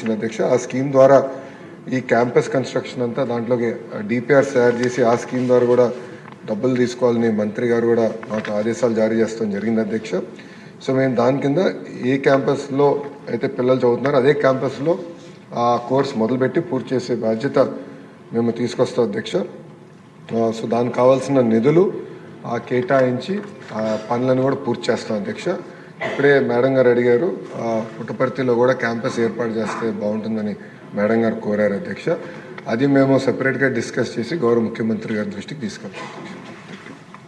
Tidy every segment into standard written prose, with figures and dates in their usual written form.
వచ్చింది అధ్యక్ష. ఆ స్కీమ్ ద్వారా ఈ క్యాంపస్ కన్స్ట్రక్షన్ అంతా దాంట్లోకి డిపిఆర్స్ తయారు చేసి ఆ స్కీమ్ ద్వారా కూడా డబ్బులు తీసుకోవాలని మంత్రి గారు కూడా మాకు ఆదేశాలు జారీ చేస్తాం జరిగింది అధ్యక్ష. సో మేము దాని కింద ఏ క్యాంపస్లో అయితే పిల్లలు చదువుతున్నారో అదే క్యాంపస్లో ఆ కోర్స్ మొదలుపెట్టి పూర్తి చేసే బాధ్యత మేము తీసుకొస్తాం అధ్యక్ష. సో దానికి కావాల్సిన నిధులు కేటాయించి ఆ పనులను కూడా పూర్తి చేస్తాం అధ్యక్ష. ఇప్పుడే మేడం గారు అడిగారు, పుట్టపర్తిలో కూడా క్యాంపస్ ఏర్పాటు చేస్తే బాగుంటుందని మేడం గారు కోరారు అధ్యక్ష. అది మేము సెపరేట్గా డిస్కస్ చేసి గౌరవ ముఖ్యమంత్రి గారి దృష్టికి తీసుకెళ్తాం.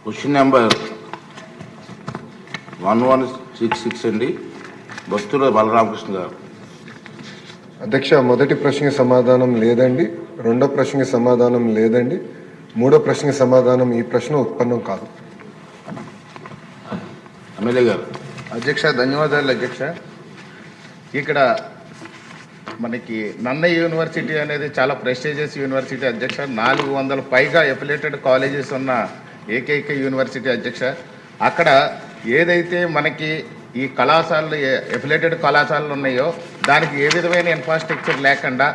క్వశ్చన్ నెంబర్ 1166 అండి, బస్తుల బలరామకృష్ణ గారు. అధ్యక్ష, మొదటి ప్రశ్నకి సమాధానం లేదండి, రెండో ప్రశ్నకి సమాధానం లేదండి, మూడో ప్రశ్నకి సమాధానం ఈ ప్రశ్న ఉత్పన్నం కాదు. ఎమ్మెల్యే గారు. అధ్యక్ష ధన్యవాదాలు అధ్యక్ష. ఇక్కడ మనకి నన్నయ్య యూనివర్సిటీ అనేది చాలా ప్రెస్టీజియస్ యూనివర్సిటీ అధ్యక్ష. 400 పైగా ఎఫిలేటెడ్ కాలేజెస్ ఉన్న ఏకైక యూనివర్సిటీ అధ్యక్ష. అక్కడ ఏదైతే మనకి ఈ కళాశాలలు ఎఫిలేటెడ్ కళాశాలలు ఉన్నాయో దానికి ఏ విధమైన ఇన్ఫ్రాస్ట్రక్చర్ లేకుండా,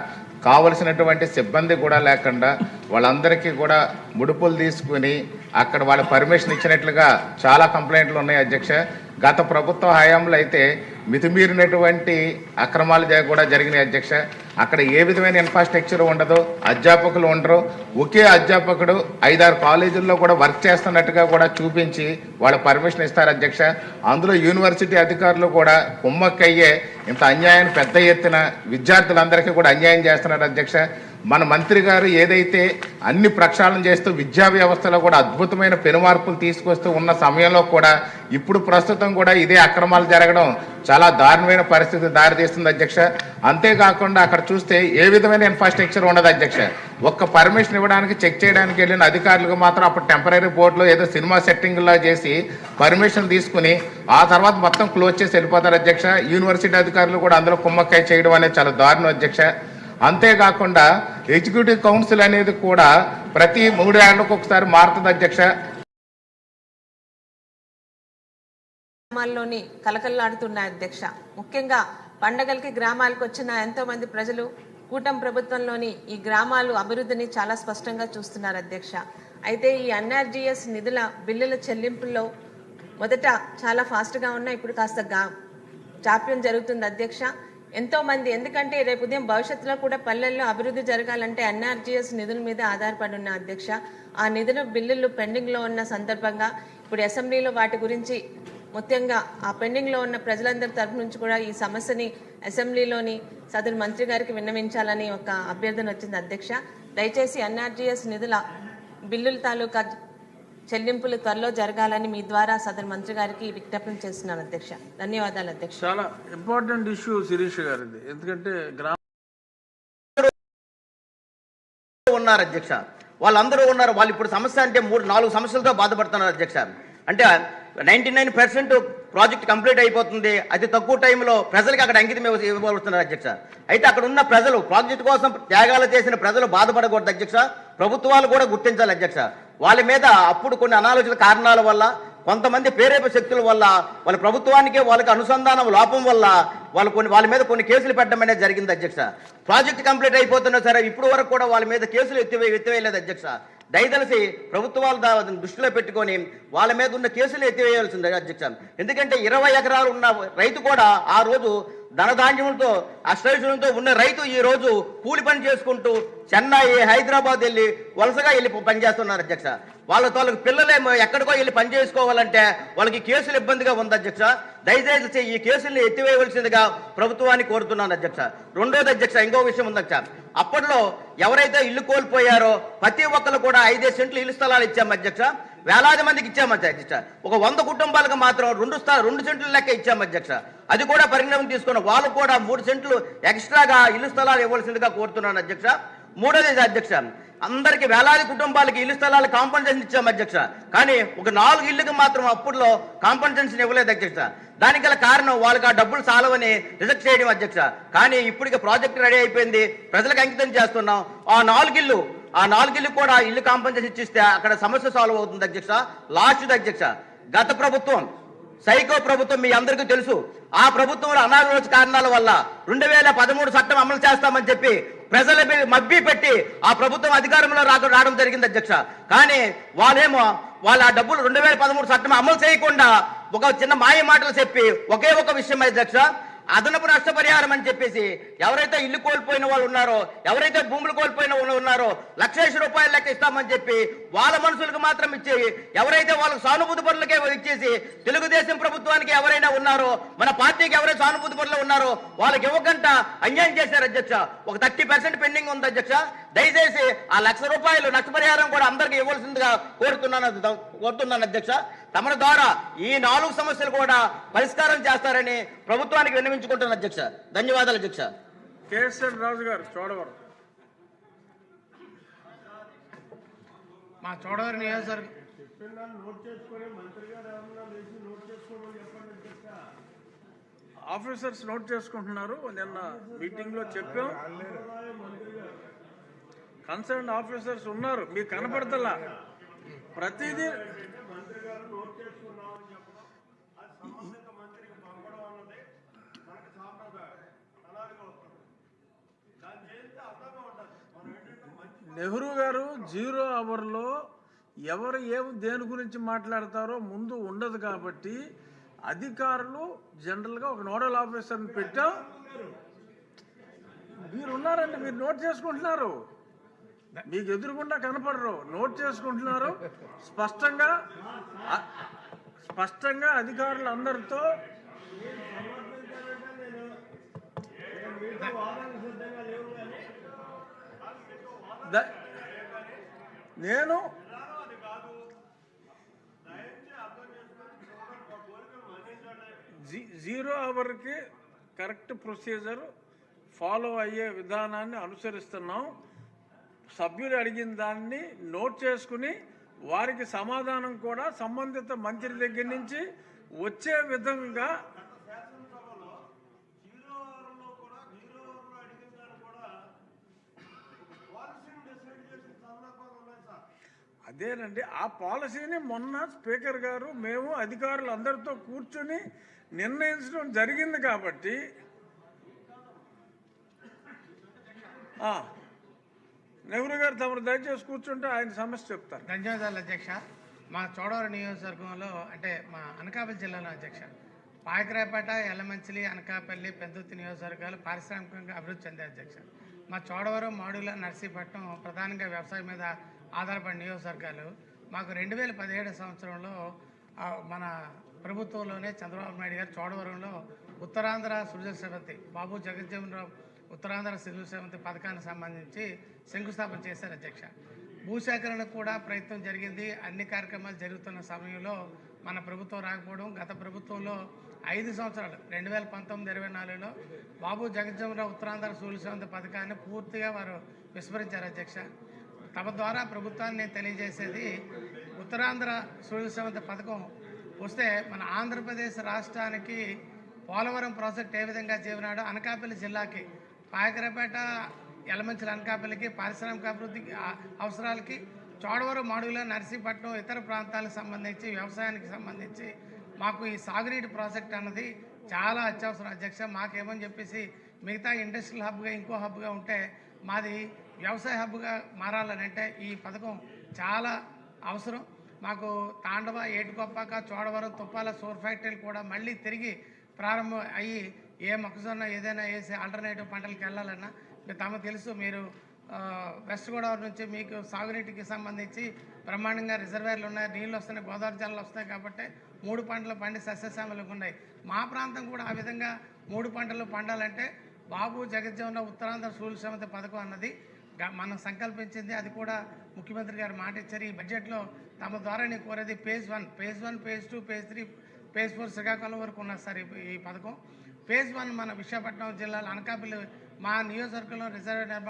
కావలసినటువంటి సిబ్బంది కూడా లేకుండా వాళ్ళందరికీ కూడా ముడుపులు తీసుకుని అక్కడ వాళ్ళ పర్మిషన్ ఇచ్చినట్లుగా చాలా కంప్లైంట్లు ఉన్నాయి అధ్యక్ష. గత ప్రభుత్వ హయాంలో అయితే మితిమీరినటువంటి అక్రమాలు కూడా జరిగినాయి అధ్యక్ష. అక్కడ ఏ విధమైన ఇన్ఫ్రాస్ట్రక్చర్ ఉండదు, అధ్యాపకులు ఉండరు. ఒకే అధ్యాపకుడు 5-6 కాలేజీల్లో కూడా వర్క్ చేస్తున్నట్టుగా కూడా చూపించి వాళ్ళ పర్మిషన్ ఇస్తారు అధ్యక్ష. అందులో యూనివర్సిటీ అధికారులు కూడా కుమ్మక్కయ్యే ఇంత అన్యాయాన్ని పెద్ద ఎత్తున విద్యార్థులందరికీ కూడా అన్యాయం చేస్తున్నారు అధ్యక్ష. మన మంత్రి గారు ఏదైతే అన్ని ప్రక్షాళన చేస్తూ విద్యా వ్యవస్థలో కూడా అద్భుతమైన పెనుమార్పులు తీసుకొస్తూ ఉన్న సమయంలో కూడా ఇప్పుడు ప్రస్తుతం కూడా ఇదే అక్రమాలు జరగడం చాలా దారుణమైన పరిస్థితి దారితీస్తుంది అధ్యక్ష. అంతేకాకుండా అక్కడ చూస్తే ఏ విధమైన ఇన్ఫ్రాస్ట్రక్చర్ ఉండదు అధ్యక్ష. ఒక్క పర్మిషన్ ఇవ్వడానికి చెక్ చేయడానికి వెళ్ళిన అధికారులకు మాత్రం అప్పుడు టెంపరీ బోర్డులో ఏదో సినిమా సెట్టింగ్లా చేసి పర్మిషన్ తీసుకుని ఆ తర్వాత మొత్తం క్లోజ్ చేసి వెళ్ళిపోతారు అధ్యక్ష. యూనివర్సిటీ అధికారులు కూడా అందులో కుమ్మక్కాయ చేయడం అనేది చాలా దారుణం అధ్యక్ష. అంతేకాకుండా ఎగ్జిక్యూటివ్ కౌన్సిల్ అనేది కూడా ప్రతి 3 ఏళ్లకు ఒకసారి మారుతుంది అధ్యక్ష. గ్రామాల్లోని కలకల్లాడుతున్నాయి అధ్యక్ష. ముఖ్యంగా పండగలకి గ్రామాలకు వచ్చిన ఎంతో మంది ప్రజలు కూటమి ప్రభుత్వంలోని ఈ గ్రామాలు అభివృద్ధిని చాలా స్పష్టంగా చూస్తున్నారు అధ్యక్ష. అయితే ఈ ఎన్ఆర్జీఎస్ నిధుల బిల్లుల చెల్లింపుల్లో మొదట చాలా ఫాస్ట్గా ఉన్నాయి, ఇప్పుడు కాస్త జాప్యం జరుగుతుంది అధ్యక్ష. ఎంతో మంది, ఎందుకంటే రేపు ఉదయం భవిష్యత్తులో కూడా పల్లెల్లో అభివృద్ధి జరగాలంటే ఎన్ఆర్జీఎస్ నిధుల మీద ఆధారపడి ఉన్న అధ్యక్ష. ఆ నిధుల బిల్లులు పెండింగ్లో ఉన్న సందర్భంగా ఇప్పుడు అసెంబ్లీలో వాటి గురించి ముఖ్యంగా ఆ పెండింగ్లో ఉన్న ప్రజలందరి తరఫు నుంచి కూడా ఈ సమస్యని అసెంబ్లీలోని సదరు మంత్రి గారికి విన్నవించాలని ఒక అభ్యర్థన వచ్చింది అధ్యక్ష. దయచేసి ఎన్ఆర్జీఎస్ నిధుల బిల్లుల తాలూకా చెల్లింపులు త్వరలో జరగాలని మీ ద్వారా సదరు మంత్రి గారికి విజ్ఞప్తి చేస్తున్నాను అధ్యక్ష. ధన్యవాదాలు అధ్యక్ష. చాలా ఇంపార్టెంట్ ఇష్యూ శిరీష్ గారు ఇది, ఎందుకంటే ఉన్నారు అధ్యక్ష, వాళ్ళందరూ ఉన్నారు. వాళ్ళు ఇప్పుడు సమస్య అంటే 3-4 సమస్యలతో బాధపడుతున్నారు అధ్యక్ష. అంటే 99% ప్రాజెక్ట్ కంప్లీట్ అయిపోతుంది, అతి తక్కువ టైంలో ప్రజలకు అక్కడ అంకితం ఇవ్వబడుతున్నారు అధ్యక్ష. అయితే అక్కడ ఉన్న ప్రజలు, ప్రాజెక్టు కోసం త్యాగాలు చేసిన ప్రజలు బాధపడకూడదు అధ్యక్ష. ప్రభుత్వాలు కూడా గుర్తించాలి అధ్యక్ష. వాళ్ళ మీద అప్పుడు కొన్ని అనాలోచిత కారణాల వల్ల, కొంతమంది ప్రేరేప శక్తుల వల్ల, వాళ్ళ ప్రభుత్వానికి వాళ్ళకి అనుసంధానం లోపం వల్ల వాళ్ళ మీద కొన్ని కేసులు పెట్టడం అనేది జరిగింది అధ్యక్ష. ప్రాజెక్ట్ కంప్లీట్ అయిపోతున్నా సరే ఇప్పుడు వరకు కూడా వాళ్ళ మీద కేసులు ఎత్తివేయలేదు అధ్యక్ష. దయదలిసి ప్రభుత్వాలు దృష్టిలో పెట్టుకొని వాళ్ళ మీద ఉన్న కేసులు ఎత్తివేయాల్సింది అధ్యక్ష. ఎందుకంటే 20 ఎకరాలు ఉన్న రైతు కూడా ఆ రోజు ధనధాన్యములతో అష్టైశ్వర్యంతో ఉన్న రైతు ఈ రోజు కూలి పని చేసుకుంటూ చెన్నై, హైదరాబాద్ వెళ్ళి వలసగా వెళ్ళి పనిచేస్తున్నారు అధ్యక్ష. వాళ్ళకి పిల్లలేమో ఎక్కడికో వెళ్ళి పని చేసుకోవాలంటే వాళ్ళకి కేసులు ఇబ్బందిగా ఉంది అధ్యక్ష. దయచేసి ఈ కేసుల్ని ఎత్తివేయవలసిందిగా ప్రభుత్వాన్ని కోరుతున్నాను అధ్యక్ష. రెండోది అధ్యక్ష, ఇంకో విషయం ఉంది అధ్యక్ష. అప్పట్లో ఎవరైతే ఇల్లు కోల్పోయారో ప్రతి ఒక్కరు కూడా 5 సెంట్లు ఇల్లు స్థలాలు ఇచ్చాము అధ్యక్ష. వేలాది మందికి ఇచ్చాము అధ్యక్ష. ఒక 100 కుటుంబాలకు మాత్రం 2 సెంట్లు లెక్క ఇచ్చాము అధ్యక్ష. అది కూడా పరిగణన తీసుకున్న వాళ్ళు కూడా 3 సెంట్లు ఎక్స్ట్రాగా ఇల్లు స్థలాలు ఇవ్వాల్సిందిగా కోరుతున్నాను అధ్యక్ష. మూడోది అధ్యక్ష, అందరికి వేలాది కుటుంబాలకి ఇల్లు స్థలాలు కాంపన్సేషన్ ఇచ్చాము అధ్యక్ష. కానీ ఒక 4 ఇళ్లకు మాత్రం అప్పుడులో కాంపన్సేషన్ ఇవ్వలేదు అధ్యక్ష. దానికి గల కారణం వాళ్ళకి ఆ డబ్బులు చాలవని రిజెక్ట్ చేయడం అధ్యక్ష. కానీ ఇప్పటికి ప్రాజెక్ట్ రెడీ అయిపోయింది, ప్రజలకు అంకితం చేస్తున్నాం. ఆ 4 ఇల్లు కూడా ఇల్లు కాంపన్సేషన్ ఇచ్చిస్తే అక్కడ సమస్య సాల్వ్ అవుతుంది అధ్యక్ష. లాస్ట్ అధ్యక్ష, గత ప్రభుత్వం సైకో ప్రభుత్వం మీ అందరికీ తెలుసు. ఆ ప్రభుత్వంలో అనారోగ్య కారణాల వల్ల 2013 చట్టం అమలు చేస్తామని చెప్పి ప్రజల మభ్య పెట్టి ఆ ప్రభుత్వం అధికారంలో రావడం జరిగింది అధ్యక్ష. కానీ వాళ్ళేమో వాళ్ళ ఆ డబ్బులు 2013 చట్టం అమలు చేయకుండా ఒక చిన్న మాయ మాటలు చెప్పి ఒకే ఒక విషయం అధ్యక్ష, అదనపు నష్టపరిహారం అని చెప్పేసి ఎవరైతే ఇల్లు కోల్పోయిన వాళ్ళు ఉన్నారో, ఎవరైతే భూములు కోల్పోయిన వాళ్ళు ఉన్నారో ₹1,00,000 లెక్క ఇస్తామని చెప్పి వాళ్ళ మనుషులకు మాత్రం ఇచ్చి, ఎవరైతే వాళ్ళకి సానుభూతి పనులకే ఇచ్చేసి తెలుగుదేశం ప్రభుత్వానికి ఎవరైనా ఉన్నారో, మన పార్టీకి ఎవరైతే సానుభూతి పనులు ఉన్నారో వాళ్ళకి ఇవ్వకుండా అన్యాయం చేశారు అధ్యక్ష. ఒక 30% పెండింగ్ ఉంది అధ్యక్ష. దయచేసి ఆ ₹1,00,000 నష్టపరిహారం కూడా అందరికీ ఇవ్వాల్సిందిగా కోరుతున్నాను అధ్యక్ష. తమ ద్వారా ఈ 4 సమస్యలు కూడా పరిష్కారం చేస్తారని ప్రభుత్వానికి విన్నవించుకుంటున్నాను అధ్యక్ష. ధన్యవాదాలు అధ్యక్ష. కేఎస్ఎన్ రాజు గారు, చోడవరం. మా చోడవరం నియోజకవర్గం ఆఫీసర్స్ నోట్ చేసుకుంటున్నారు. నిన్న మీటింగ్లో చెప్పాం, కన్సర్న్ ఆఫీసర్స్ ఉన్నారు, మీకు కనపడతలా ప్రతిదీ. నెహ్రూ గారు 0 అవర్లో ఎవరు దేని గురించి మాట్లాడతారో ముందు ఉండదు కాబట్టి అధికారులు జనరల్గా ఒక నోడల్ ఆఫీసర్ని పెట్టాం. మీరు ఉన్నారండి, మీరు నోట్ చేసుకుంటున్నారు, మీకు ఎదురుగుండా కనపడరు, నోట్ చేసుకుంటున్నారు. స్పష్టంగా అధికారులు అందరితో నేను జీరో అవర్కి కరెక్ట్ ప్రొసీజర్ ఫాలో అయ్యే విధానాన్ని అనుసరిస్తున్నాం. సభ్యులు అడిగిన దాన్ని నోట్ చేసుకుని వారికి సమాధానం కూడా సంబంధిత మంత్రి దగ్గర నుంచి వచ్చే విధంగా అదేనండి, ఆ పాలసీని మొన్న స్పీకర్ గారు మేము అధికారులు అందరితో కూర్చొని నిర్ణయించడం జరిగింది. కాబట్టి నెహ్రూ గారు తమరు దయచేసి కూర్చుంటే ఆయన సమస్య చెప్తారు. ధన్యవాదాలు అధ్యక్ష. మా చోడవరం నియోజకవర్గంలో అంటే మా అనకాపల్లి జిల్లాలో అధ్యక్ష పాయకరాయపేట, యల్లమంచిలి, అనకాపల్లి, పెద్దుర్తి నియోజకవర్గాలు పారిశ్రామికంగా అభివృద్ధి చెందాయి అధ్యక్ష. మా చోడవరం, మాడుగుల, నర్సీపట్నం ప్రధానంగా వ్యవసాయం మీద ఆధారపడిన నియోజకవర్గాలు. మాకు 2017 సంవత్సరంలో మన ప్రభుత్వంలోనే చంద్రబాబు నాయుడు గారు చోడవరంలో ఉత్తరాంధ్ర సృజన సేవంతి బాబు జగజ్జీవనరావు ఉత్తరాంధ్ర సృజన సేవంతి పథకానికి సంబంధించి శంకుస్థాపన చేశారు అధ్యక్ష. భూసేకరణకు కూడా ప్రయత్నం జరిగింది. అన్ని కార్యక్రమాలు జరుగుతున్న సమయంలో మన ప్రభుత్వం రాకపోవడం, గత ప్రభుత్వంలో 5 సంవత్సరాలు 2019-24లో బాబు జగజ్జీవనరావు ఉత్తరాంధ్ర సృజన సేవంతి పథకాన్ని పూర్తిగా వారు విస్మరించారు అధ్యక్ష. తమ ద్వారా ప్రభుత్వాన్ని నేను తెలియజేసేది, ఉత్తరాంధ్ర సృజన సేవంతి పథకం వస్తే మన ఆంధ్రప్రదేశ్ రాష్ట్రానికి పోలవరం ప్రాజెక్ట్ ఏ విధంగా చేరినాడో అనకాపల్లి జిల్లాకి, పాయకరాపేట, యలమంచిలి, అనకాపల్లికి పారిశ్రామిక అభివృద్ధికి అవసరాలకి, చోడవరం, మాడుగుల, నర్సీపట్నం ఇతర ప్రాంతాలకు సంబంధించి వ్యవసాయానికి సంబంధించి మాకు ఈ సాగునీటి ప్రాజెక్ట్ అన్నది చాలా అత్యవసరం అధ్యక్ష. మాకేమని చెప్పేసి మిగతా ఇండస్ట్రియల్ హబ్గా ఇంకో హబ్గా ఉంటే మాది వ్యవసాయ హబ్గా మారాలని అంటే ఈ పథకం చాలా అవసరం. మాకు తాండవ, ఏటుకొప్పాక, చోడవరం, తుప్పాల సోర్ ఫ్యాక్టరీలు కూడా మళ్ళీ తిరిగి ప్రారంభం అయ్యి ఏ మొక్కజొన్న ఏదైనా వేసి ఆల్టర్నేటివ్ పంటలకు వెళ్ళాలన్నా తమకు తెలుసు. మీరు వెస్ట్ గోదావరి నుంచి మీకు సాగునీటికి సంబంధించి బ్రహ్మాండంగా రిజర్వాయర్లు ఉన్నాయి, నీళ్ళు వస్తున్నాయి, గోదావరి జలాలు వస్తాయి. కాబట్టి 3 పంటలు పండి సస్యశ్యామలంగా ఉన్నాయి. మా ప్రాంతం కూడా ఆ విధంగా 3 పంటలు పండాలంటే బాబు జగజ్జీవనరావు ఉత్తరాంధ్ర సృజన సేవంతి పథకం అన్నది మనం సంకల్పించింది. అది కూడా ముఖ్యమంత్రి గారు మాట ఇచ్చారు. ఈ బడ్జెట్లో తమ ద్వారా నేను కోరేది phase 1, phase 2, phase 3, phase 4 Srikakulam వరకు ఉన్నది సార్ ఈ పథకం. phase 1 మన విశాఖపట్నం జిల్లాలో అనకాపల్లి మా నియోజకవర్గంలో రిజర్వ్